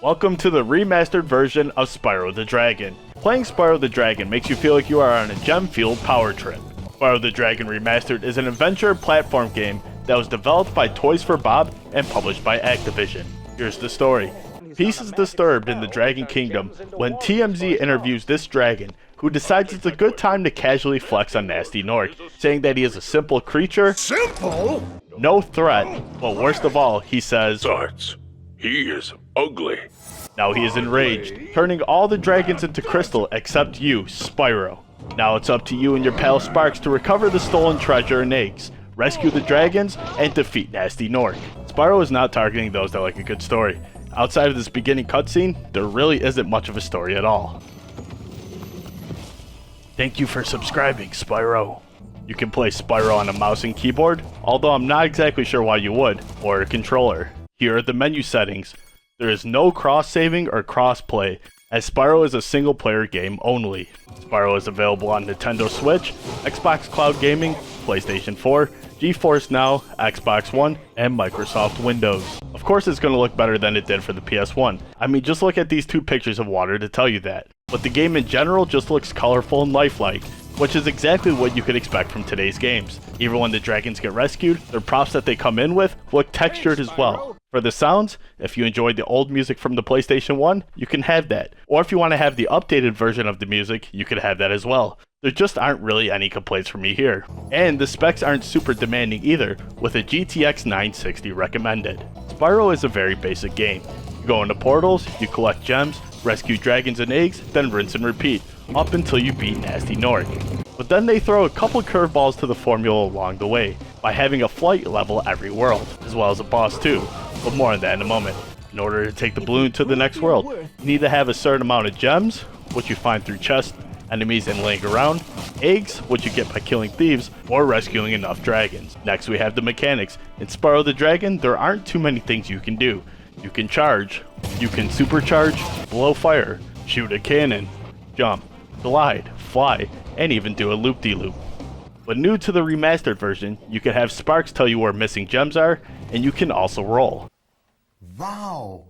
Welcome to the remastered version of Spyro the Dragon. Playing Spyro the Dragon makes you feel like you are on a gem-fueled power trip. Spyro the Dragon Remastered is an adventure platform game that was developed by Toys for Bob and published by Activision. Here's the story. Peace is disturbed in the Dragon Kingdom when TMZ interviews this dragon, who decides it's a good time to casually flex on Nasty Nork, saying that he is a simple creature, Simple? no threat, but worst of all, he says, Sarts, he is ugly. Now he is enraged, turning all the dragons into crystal except you, Spyro. Now it's up to you and your pal Sparks to recover the stolen treasure and eggs, rescue the dragons, and defeat Nasty Nork. Spyro is not targeting those that like a good story. Outside of this beginning cutscene, there really isn't much of a story at all. Thank you for subscribing, Spyro. You can play Spyro on a mouse and keyboard, although I'm not exactly sure why you would, or a controller. Here are the menu settings. There is no cross-saving or cross-play, as Spyro is a single-player game only. Spyro is available on Nintendo Switch, Xbox Cloud Gaming, PlayStation 4, GeForce Now, Xbox One, and Microsoft Windows. Of course it's going to look better than it did for the PS1. I mean, just look at these two pictures of water to tell you that. But the game in general just looks colorful and lifelike, which is exactly what you could expect from today's games. Even when the dragons get rescued, their props that they come in with look textured as well. For the sounds, if you enjoyed the old music from the PlayStation 1, you can have that. Or if you want to have the updated version of the music, you could have that as well. There just aren't really any complaints from me here. And the specs aren't super demanding either, with a GTX 960 recommended. Spyro is a very basic game. You go into portals, you collect gems, rescue dragons and eggs, then rinse and repeat, up until you beat Nasty Nork. But then they throw a couple curveballs to the formula along the way, by having a flight level every world, as well as a boss too, but more on that in a moment. In order to take the balloon to the next world, you need to have a certain amount of gems, which you find through chests, enemies and laying around, eggs, which you get by killing thieves, or rescuing enough dragons. Next we have the mechanics. In Spyro the Dragon, there aren't too many things you can do. You can charge, you can supercharge, blow fire, shoot a cannon, jump, glide, fly, and even do a loop-de-loop. But new to the remastered version, you can have Sparks tell you where missing gems are, and you can also roll. Wow!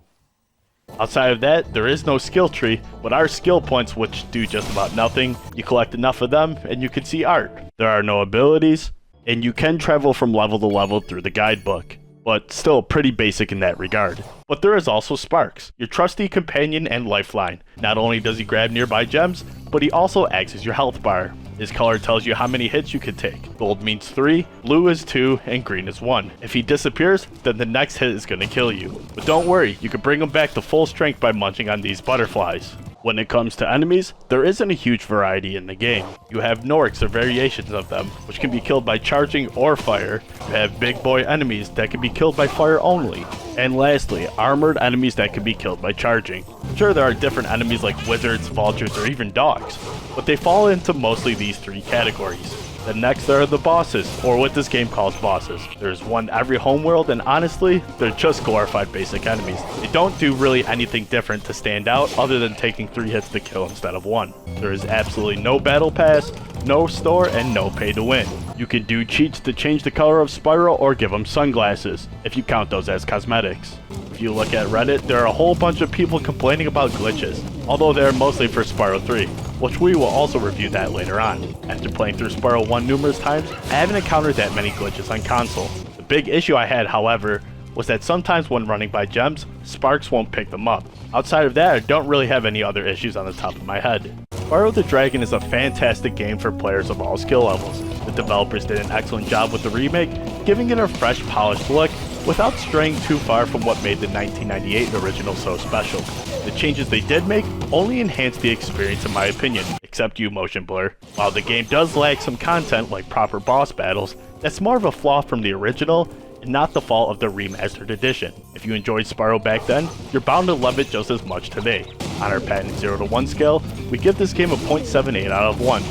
Outside of that, there is no skill tree, but are skill points which do just about nothing. You collect enough of them, and you can see art. There are no abilities, and you can travel from level to level through the guidebook, but still pretty basic in that regard. But there is also Sparks, your trusty companion and lifeline. Not only does he grab nearby gems, but he also acts as your health bar. His color tells you how many hits you can take. Gold means 3, blue is 2, and green is 1. If he disappears, then the next hit is going to kill you. But don't worry, you can bring him back to full strength by munching on these butterflies. When it comes to enemies, there isn't a huge variety in the game. You have Norks or variations of them, which can be killed by charging or fire. You have big boy enemies that can be killed by fire only. And lastly, armored enemies that can be killed by charging. Sure, there are different enemies like wizards, vultures, or even dogs, but they fall into mostly these three categories. Then next there are the bosses, or what this game calls bosses. There's one every homeworld, and honestly, they're just glorified basic enemies. They don't do really anything different to stand out other than taking 3 hits to kill instead of 1. There is absolutely no battle pass, no store, and no pay to win. You can do cheats to change the color of Spyro or give him sunglasses, if you count those as cosmetics. If you look at Reddit, there are a whole bunch of people complaining about glitches, although they are mostly for Spyro 3, which we will also review that later on. After playing through Spyro 1 numerous times, I haven't encountered that many glitches on console. The big issue I had, however, was that sometimes when running by gems, Sparks won't pick them up. Outside of that, I don't really have any other issues on the top of my head. Spyro the Dragon is a fantastic game for players of all skill levels. The developers did an excellent job with the remake, giving it a fresh, polished look without straying too far from what made the 1998 original so special. The changes they did make only enhanced the experience in my opinion, except you, Motion Blur. While the game does lack some content like proper boss battles, that's more of a flaw from the original and not the fault of the remastered edition. If you enjoyed Spyro back then, you're bound to love it just as much today. On our patent 0 to 1 scale, we give this game a 0.78 out of 1.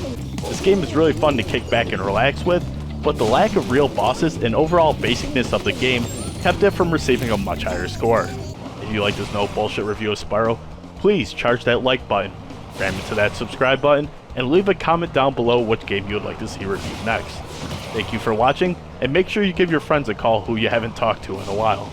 This game is really fun to kick back and relax with, but the lack of real bosses and overall basicness of the game kept it from receiving a much higher score. If you like this no bullshit review of Spyro, please charge that like button, ram into that subscribe button, and leave a comment down below which game you would like to see reviewed next. Thank you for watching, and make sure you give your friends a call who you haven't talked to in a while.